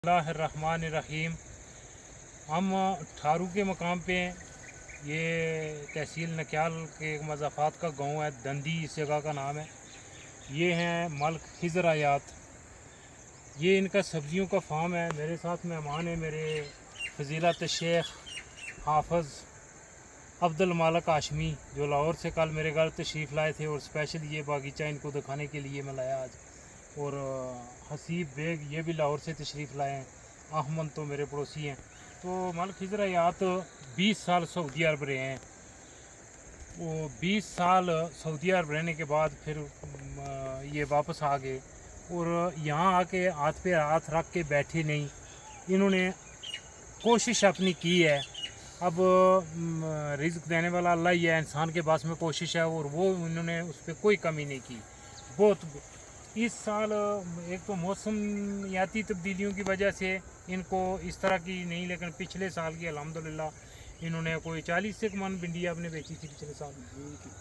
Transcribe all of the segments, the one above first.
बिस्मिल्लाहिर्रहमानिर्रहीम। हम ठारू के मकाम पे हैं। ये तहसील नक्याल के मज़ाफ़ात का गांव है, दंदी इस जगह का नाम है। ये हैं मलिक खिज़र आयात। ये इनका सब्ज़ियों का फार्म है। मेरे साथ मेहमान हैं मेरे फ़ज़ीलत शेख हाफ़िज़ अब्दुल मालिक हाशमी, जो लाहौर से कल मेरे घर तशरीफ़ लाए थे और स्पेशल ये बागीचा इनको दिखाने के लिए मैं लाया आज। और हसीब बेग ये भी लाहौर से तशरीफ़ लाए हैं। अहमद तो मेरे पड़ोसी हैं। तो मलिक खिज़र आयात 20 साल सऊदी अरब रहे हैं। वो 20 साल सऊदी अरब रहने के बाद फिर ये वापस आ गए और यहाँ आके हाथ पे हाथ रख के बैठे नहीं, इन्होंने कोशिश अपनी की है। अब रिज़्क़ देने वाला अल्लाह ही है, इंसान के पास में कोशिश है और वो इन्होंने उस पर कोई कमी नहीं की। बहुत इस साल एक तो मौसमियाती तब्दीलियों की वजह से इनको इस तरह की नहीं, लेकिन पिछले साल की अल्हम्दुलिल्लाह इन्होंने कोई 40 से मन भिंडी आपने बेची थी पिछले साल।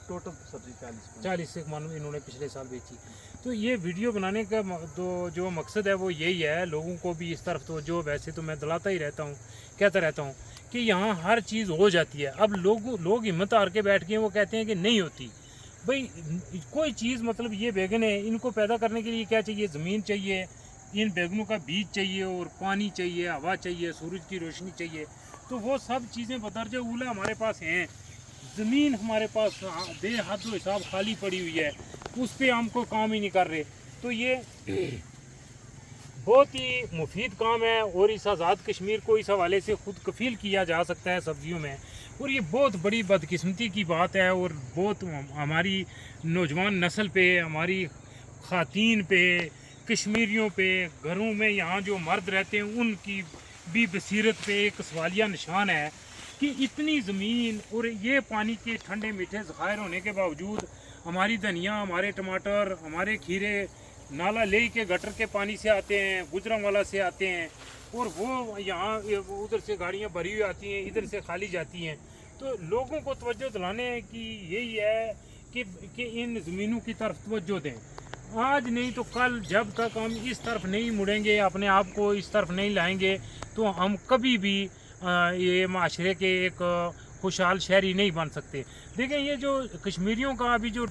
टोटल सब्जी 40 से मन इन्होंने पिछले साल बेची। तो ये वीडियो बनाने का तो जो मकसद है वो यही है, लोगों को भी इस तरफ तो जो वैसे तो मैं दिलाता ही रहता हूँ, कहता रहता हूँ कि यहाँ हर चीज़ हो जाती है। अब लोग हिम्मत हार के बैठ के वो कहते हैं कि नहीं होती। भाई कोई चीज़ मतलब ये बैगन है, इनको पैदा करने के लिए क्या चाहिए? ज़मीन चाहिए, इन बैगनों का बीज चाहिए और पानी चाहिए, हवा चाहिए, सूरज की रोशनी चाहिए। तो वो सब चीज़ें बदरज उला हमारे पास हैं। ज़मीन हमारे पास बेहद हिसाब खाली पड़ी हुई है, उस पर हम कोई काम ही नहीं कर रहे। तो ये बहुत ही मुफीद काम है और इस आज़ाद कश्मीर को इस हवाले से खुद कफील किया जा सकता है सब्जियों में। और ये बहुत बड़ी बदकिस्मती की बात है और बहुत हमारी नौजवान नस्ल पे, हमारी ख़ातीन पे, कश्मीरियों पे, घरों में यहाँ जो मर्द रहते हैं उनकी भी बसीरत पे एक सवालिया निशान है कि इतनी ज़मीन और ये पानी के ठंडे मीठे ज़खायर होने के बावजूद हमारी धनिया, हमारे टमाटर, हमारे खीरे नाला ले के गटर के पानी से आते हैं, गुजरांवाला से आते हैं और वो यहाँ उधर से गाड़ियाँ भरी हुई आती हैं, इधर से खाली जाती हैं। तो लोगों को तवज्जो दिलाने की यही है कि इन ज़मीनों की तरफ तवज्जो दें। आज नहीं तो कल, जब तक हम इस तरफ नहीं मुड़ेंगे, अपने आप को इस तरफ नहीं लाएंगे, तो हम कभी भी ये माशरे के एक खुशहाल शहरी नहीं बन सकते। देखें, ये जो कश्मीरियों का अभी जो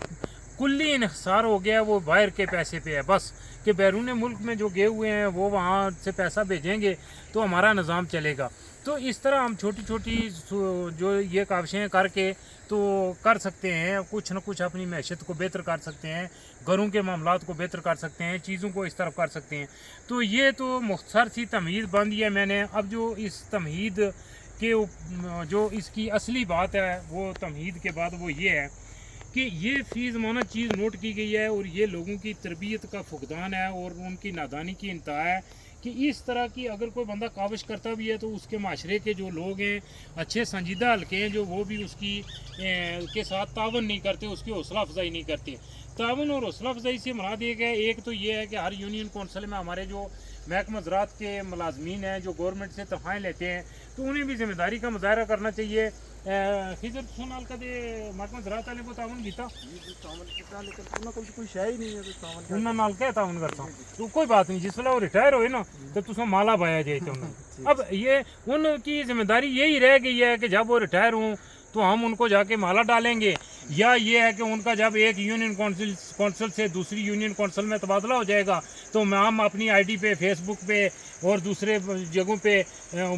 कुल्ली इन्हिसार हो गया वो बाहर के पैसे पे है बस, कि बैरून मुल्क में जो गए हुए हैं वो वहाँ से पैसा भेजेंगे तो हमारा निज़ाम चलेगा। तो इस तरह हम छोटी छोटी जो ये काविशें करके तो कर सकते हैं, कुछ न कुछ अपनी मैशत को बेहतर कर सकते हैं, घरों के मामलात को बेहतर कर सकते हैं, चीज़ों को इस तरफ कर सकते हैं। तो ये तो मुख्तसर सी तमहीद बन दी है मैंने। अब जो इस तमहीद के जो इसकी असली बात है वो तमहीद के बाद वो ये है कि ये फ़ी ज़माना चीज़ नोट की गई है और ये लोगों की तरबियत का फुकदान है और उनकी नादानी की इंतहा है कि इस तरह की अगर कोई बंदा काविश करता भी है तो उसके माशरे के जो लोग हैं, अच्छे संजीदा हल्के हैं, जो वो भी उसकी के साथ तावन नहीं करते, उसकी हौसला अफजाई नहीं करते। तावन और हौसला अफजाई से मुराद एक है, एक तो ये है कि हर यूनियन कौंसल में हमारे जो महकमा ज़राअत के मुलाजमीन हैं जो गवर्नमेंट से तनख्वाहें लेते हैं, तो उन्हें भी ज़िम्मेदारी का मुजाहरा करना चाहिए। खिजर सोनाल का दे महकमा ज़राअत वाले को तावन कीता, लेकिन कोई शय ही नहीं है उन्होंने नाल क्या तावन करता हूँ। तो कोई बात नहीं, जिस वेले वो रिटायर होए ना तो तुम माला पाया जाए तो अब ये उनकी जिम्मेदारी यही रह गई है कि जब वो रिटायर हों तो हम उनको जाके माला डालेंगे, या ये है कि उनका जब एक यूनियन कौंसिल से दूसरी यूनियन कौंसिल में तबादला हो जाएगा तो हम अपनी आईडी पे, फेसबुक पे और दूसरे जगहों पे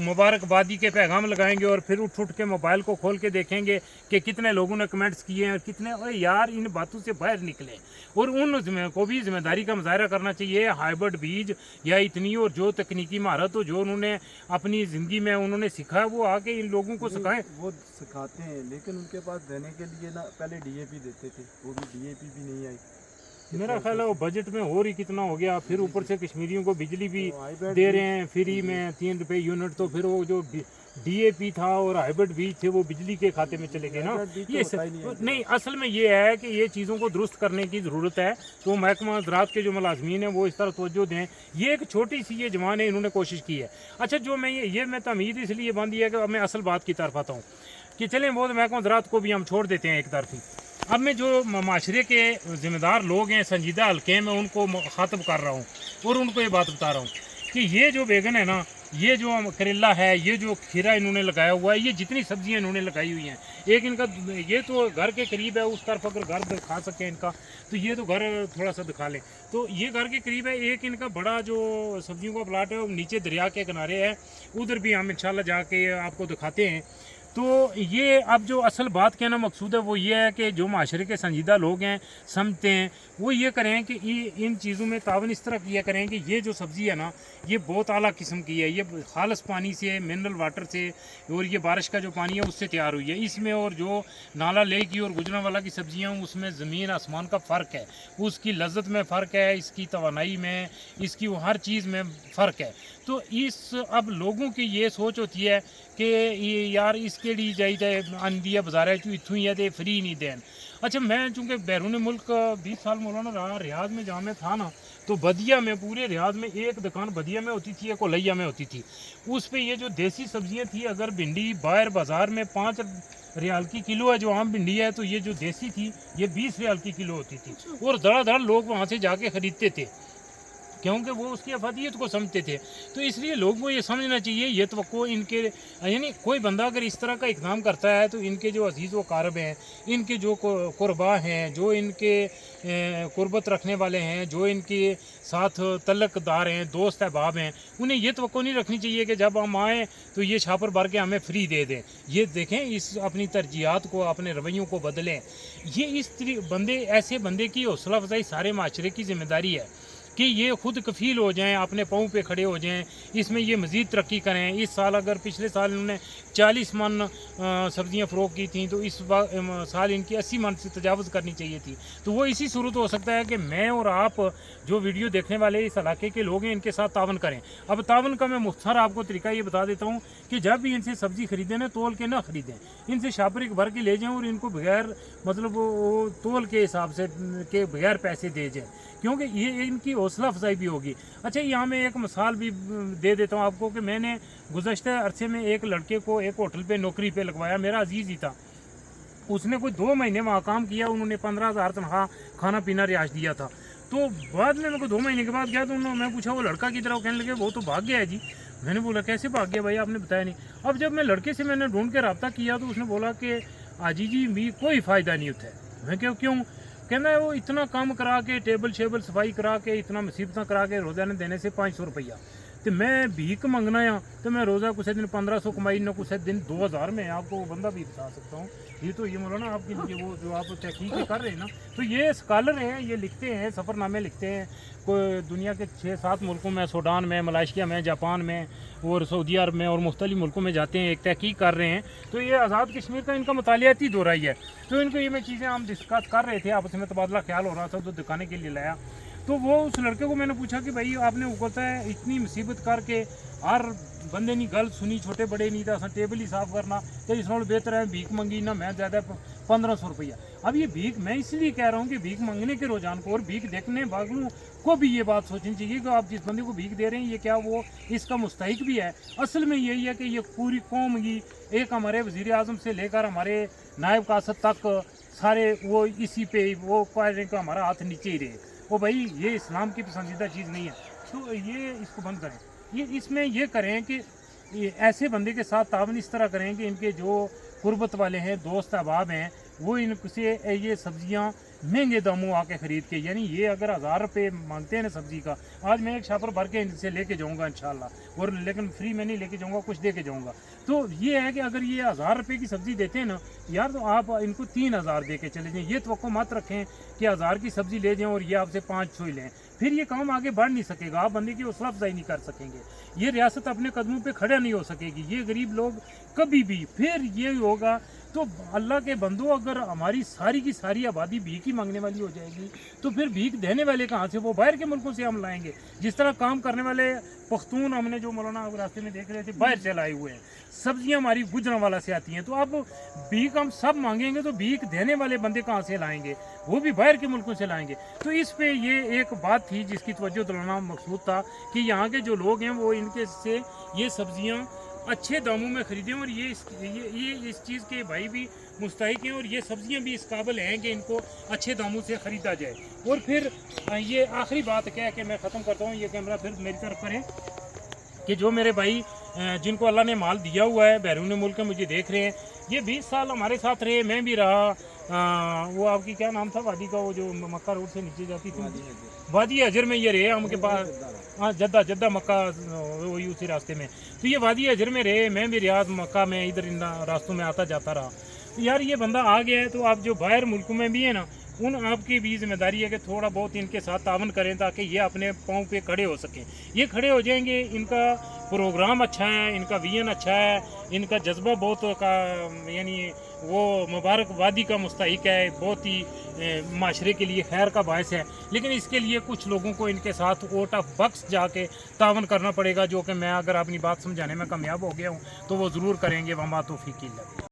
मुबारकबादी के पैगाम लगाएंगे और फिर उठ के मोबाइल को खोल के देखेंगे कि कितने लोगों ने कमेंट्स किए हैं और कितने, अरे यार इन बातों से बाहर निकले। और उन को भी जिम्मेदारी का मुजाहरा करना चाहिए। हाइब्रिड बीज या इतनी और जो तकनीकी महारत हो जो उन्होंने अपनी ज़िंदगी में उन्होंने सीखा है वो आके इन लोगों को सिखाएं। वो सिखाते हैं, लेकिन उनके पास देने के लिए ना पहले डीएपी देते थे, वो भी डीएपी भी नहीं आई। मेरा ख्याल है वो बजट में और ही कितना हो गया। फिर ऊपर से कश्मीरियों को बिजली भी दे रहे हैं फ्री में 3 रुपये यूनिट। तो फिर वो जो डीएपी था और हाइब्रिड बीज थे वो बिजली के खाते में चले गए ना। ये नहीं, असल में ये है कि ये चीज़ों को दुरुस्त करने की ज़रूरत है। तो महकमा ज़राअत के जो मुलाजमीन हैं वो इस तरह तवज्जो दें। ये एक छोटी सी ये जवान है, इन्होंने कोशिश की है। अच्छा, जो मैं तमीद इसलिए बांधी है कि मैं असल बात की तरफ आता हूँ कि चलें वो महकमा ज़राअत को भी हम छोड़ देते हैं एक तरफी। अब मैं जो माशरे के ज़िम्मेदार लोग हैं, संजीदा हल्के हैं, मैं उनको ख़ातब कर रहा हूँ और उनको ये बात बता रहा हूँ कि ये जो बैगन है ना, ये जो करेला है, ये जो खीरा इन्होंने लगाया हुआ है, ये जितनी सब्जियां इन्होंने लगाई हुई हैं, एक इनका ये तो घर के करीब है, उस तरफ अगर घर दिखा सकें इनका तो ये तो घर थोड़ा सा दिखा लें, तो ये घर के करीब है। एक इनका बड़ा जो सब्जियों का प्लाट है वो नीचे दरिया के किनारे है, उधर भी हम इंशाल्लाह जाके आपको दिखाते हैं। तो ये अब जो असल बात कहना मकसूद है वो ये है कि जो माशरे के संजीदा लोग हैं, समझते हैं, वो ये करें कि इन चीज़ों में तावन इस तरह किया करें कि ये जो सब्ज़ी है ना, ये बहुत आला किस्म की है, ये खालस पानी से, मिनरल वाटर से, और ये बारिश का जो पानी है उससे तैयार हुई है इसमें। और जो नाला ले की और गुजरांवाला की सब्ज़ियाँ हैं उसमें ज़मीन आसमान का फ़र्क है, उसकी लज्जत में फ़र्क है, इसकी तवानाई में, इसकी हर चीज़ में फ़र्क है। तो इस अब लोगों की ये सोच होती है कि ये यार इसके लिए जाइए आंदी है बाजार इतों ही है तो फ्री नहीं देन। अच्छा, मैं चूँकि बैरून मुल्क 20 साल मौलाना रहा, रियाद में जहाँ मैं था ना, तो बदिया में, पूरे रियाद में एक दुकान बदिया में होती थी, एक कोलैया में होती थी। उस पे ये जो देसी सब्जियां थी, अगर भिंडी बाहर बाज़ार में 5 रियाल की किलो है जो आम भिंडी है, तो ये जो देसी थी ये 20 रियाल की किलो होती थी। और धड़ाधड़ लोग वहाँ से जाके ख़रीदते थे क्योंकि वो उसकी अफादियत को समझते थे। तो इसलिए लोगों को ये समझना चाहिए, ये तो इनके यानी कोई बंदा अगर इस तरह का इक़दाम करता है तो इनके जो अजीज़ व कारब हैं, इनके जो कुर्बा हैं, जो इनके कुर्बत रखने वाले हैं, जो इनके साथ तल्लकदार हैं, दोस्त अहबाब हैं, उन्हें ये तो नहीं रखनी चाहिए कि जब हम आएँ तो ये छापर भर के हमें फ्री दे दें। ये देखें, इस अपनी तरजीहात को, अपने रवैयों को बदलें। ये इस बंदे, ऐसे बंदे की हौसला अफजाई सारे माशरे की ज़िम्मेदारी है कि ये खुद कफ़ील हो जाएं, अपने पाँव पे खड़े हो जाएं, इसमें ये मज़ीद तरक्की करें। इस साल अगर पिछले साल इन्होंने 40 मन सब्ज़ियाँ फ़रोग़ की थी, तो इस साल इनकी 80 मन से तजावज़ करनी चाहिए थी। तो वो इसी सूरत हो सकता है कि मैं और आप जो वीडियो देखने वाले इस इलाके के लोग हैं, इनके साथ तावन करें। अब तावन का मैं मुख्तसर आपको तरीका ये बता देता हूँ कि जब भी इनसे सब्ज़ी ख़रीदें ना, तोल के ना ख़रीदें, इनसे शापर भर के ले जाएँ और इनको बगैर मतलब वो तोल के हिसाब से के बगैर पैसे दे जाएँ, क्योंकि ये इनकी हौसला अफजाई भी होगी। अच्छा, यहाँ मैं एक मिसाल भी दे देता हूँ आपको कि मैंने गुज़श्ता अरसे में एक लड़के को एक होटल पे नौकरी पे लगवाया, मेरा अजीज़ ही था। उसने कोई 2 महीने वहाँ काम किया, उन्होंने 15,000 तनख्वाह, खाना पीना रियाज दिया था। तो बाद में मेरे को 2 महीने के बाद गया तो मैं पूछा वो लड़का की तरह, कहने लगे वो तो भाग गया है जी। मैंने बोला कैसे भाग गया भाई, आपने बताया नहीं। अब जब मैं लड़के से मैंने ढूंढ के रब्ता किया तो उसने बोला कि आजी जी भी कोई फ़ायदा नहीं होता है। मैं क्यों? कहना है वो इतना काम करा के, टेबल शेबल सफाई करा के, इतना मुसीबत करा के रोज़ाना देने से 500 रुपया, तो मैं भीख मंगना या तो मैं रोज़ा कुछ दिन 1500 कमाई ना, कुछ दिन 2000 में आपको वो बंदा भी बता सकता हूँ। ये तो ये मौलाना आपके लिए वो जो आप तहकीक कर रहे हैं ना, तो ये स्कॉलर हैं, ये लिखते हैं, सफ़रनामे लिखते हैं, कोई दुनिया के 6-7 मुल्कों में, सूडान में, मलेशिया में, जापान में और सऊदी अरब में और मुख्तलिफ मुल्कों में जाते हैं, एक तहकीक कर रहे हैं। तो ये आज़ाद कश्मीर का इनका मुतालियाती दौरा ही है। तो इनको ये मैं चीज़ें हम डिस्कस कर रहे थे, आपस में तबादला ख्याल हो रहा था, तो दिखाने के लिए लाया। तो वो उस लड़के को मैंने पूछा कि भाई आपने कहता है इतनी मुसीबत करके हर बंदे नहीं गल सुनी, छोटे बड़े नहीं था, टेबल ही साफ करना तो इस नाल बेहतर है भीख मंगी ना, मैं ज़्यादा 1500 रुपया। अब ये भीख मैं इसलिए कह रहा हूँ कि भीख मंगने के रुझान को और भीख देखने वालों को भी ये बात सोचनी चाहिए कि आप जिस बंदे को भीख दे रहे हैं, ये क्या वो इसका मुस्तहिक भी है। असल में यही है कि ये पूरी कौम ही, एक हमारे वज़ीर आज़म से लेकर हमारे नायब कासद तक सारे वो इसी पे वो कह रहे हैं कि हमारा हाथ नीचे ही रहे। वो भाई ये इस्लाम की पसंदीदा चीज़ नहीं है, तो ये इसको बंद करें। ये इसमें ये करें कि ऐसे बंदे के साथ तावन इस तरह करें कि इनके जो कुर्बत वाले हैं, दोस्त अहबाब हैं, वो इनसे ये सब्जियां महंगे दामों आके ख़रीद के, यानी ये अगर 1000 रुपये मांगते हैं ना सब्ज़ी का, आज मैं एक छापर भर के इनसे लेके जाऊंगा इंशाल्लाह, और लेकिन फ्री में नहीं लेके जाऊंगा, कुछ दे के जाऊंगा। तो ये है कि अगर ये 1000 रुपये की सब्ज़ी देते हैं ना यार, तो आप इनको 3000 दे के चले जाएँ। ये तो मत रखें कि 1000 की सब्ज़ी ले जाएँ और ये आपसे 500 ही लें, फिर ये काम आगे बढ़ नहीं सकेगा, आप बंदे की हौसला अफजाई नहीं कर सकेंगे, ये रियासत अपने कदमों पे खड़ा नहीं हो सकेगी, ये गरीब लोग कभी भी। फिर ये होगा तो अल्लाह के बंदो, अगर हमारी सारी की सारी आबादी भीख ही मांगने वाली हो जाएगी तो फिर भीख देने वाले कहाँ से? वो बाहर के मुल्कों से हम लाएंगे। जिस तरह काम करने वाले पख्तून हमने जो मौलाना रास्ते में देख रहे थे बाहर से लाए हुए हैं, सब्जियां हमारी गुजरांवाला से आती हैं, तो अब भीख हम सब मांगेंगे तो भीख देने वाले बंदे कहाँ से लाएंगे? वो भी बाहर के मुल्कों से लाएंगे। तो इस पे ये एक बात थी जिसकी तवज्जो दिलाना मकसूद था कि यहाँ के जो लोग हैं वो इनके से ये सब्जियाँ अच्छे दामों में ख़रीदें, और ये इस चीज़ के भाई भी मुस्तहिक हैं, और ये सब्जियां भी इस काबिल हैं कि इनको अच्छे दामों से ख़रीदा जाए। और फिर ये आखिरी बात क्या है कि मैं ख़त्म करता हूँ, ये कैमरा फिर मेरी तरफ करें। کہ جو میرے भाई जिनको अल्लाह ने माल दिया हुआ है, बैरून मुल्क में मुझे देख रहे हैं, ये 20 साल हमारे साथ रहे, मैं भी रहा। वो आपकी क्या नाम था वादी का, वो जो मक्का रोड से नीचे जाती थी, वादी हजर में ये रहे हम के पास। हाँ, जद्दा मक्का, वही उसी रास्ते में। तो ये वादी हजर में रहे, मैं भी रियाद मक्का में इधर इन रास्तों में आता जाता रहा। तो यार ये बंदा आ गया है, तो आप जो बाहर मुल्कों में भी है ना, उन आपकी भी जिम्मेदारी है कि थोड़ा बहुत इनके साथ तावन करें ताकि ये अपने पाँव पे खड़े हो सकें। ये खड़े हो जाएंगे, इनका प्रोग्राम अच्छा है, इनका विजन अच्छा है, इनका जज्बा बहुत का यानी वो मुबारक वादी का मुस्तहिक है, बहुत ही माशरे के लिए खैर का बायस है। लेकिन इसके लिए कुछ लोगों को इनके साथ वोट ऑफ बक्स जाके तावन करना पड़ेगा, जो कि मैं अगर अपनी बात समझाने में कामयाब हो गया हूँ तो वो ज़रूर करेंगे। वमा तौफीक इल्ला बिल्लाह।